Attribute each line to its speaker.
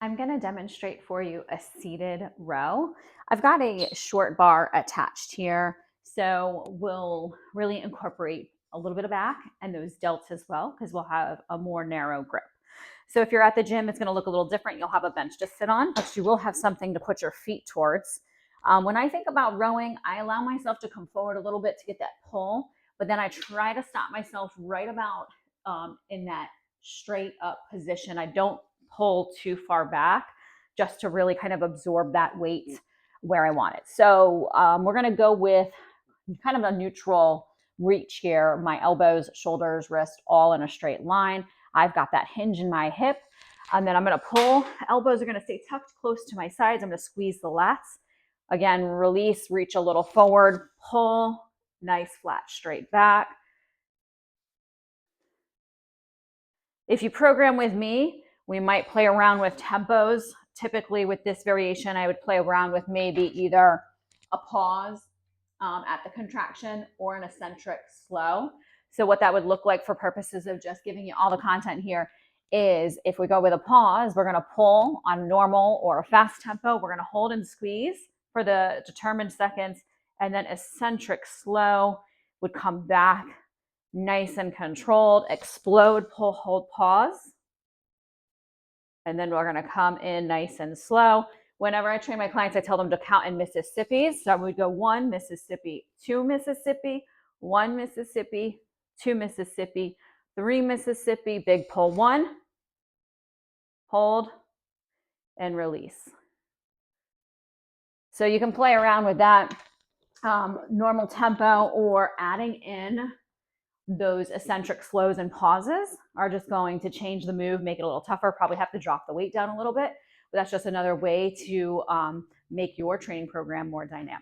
Speaker 1: I'm going to demonstrate for you a seated row. I've got a short bar attached here, so we'll really incorporate a little bit of back and those delts as well, because we'll have a more narrow grip. So if you're at the gym, it's going to look a little different. You'll have a bench to sit on, but you will have something to put your feet towards. When I think about rowing, I allow myself to come forward a little bit to get that pull, but then I try to stop myself right about in that straight up position. I don't pull too far back just to really kind of absorb that weight where I want it. So we're going to go with kind of a neutral reach here. My elbows, shoulders, wrist, all in a straight line. I've got that hinge in my hip. And then I'm going to pull. Elbows are going to stay tucked close to my sides. I'm going to squeeze the lats. Again, release, reach a little forward, pull, nice flat straight back. If you program with me, we might play around with tempos. Typically with this variation, I would play around with maybe either a pause at the contraction or an eccentric slow. So what that would look like for purposes of just giving you all the content here is if we go with a pause, we're going to pull on normal or a fast tempo. We're going to hold and squeeze for the determined seconds, and then eccentric slow would come back nice and controlled, explode, pull, hold, pause. And then we're going to come in nice and slow. Whenever I train my clients, I tell them to count in Mississippis. So we go 1 Mississippi, 2 Mississippi, 1 Mississippi, 2 Mississippi, 3 Mississippi, big pull 1, hold, and release. So you can play around with that normal tempo, or adding in those eccentric slows and pauses are just going to change the move, make it a little tougher, probably have to drop the weight down a little bit, but that's just another way to make your training program more dynamic.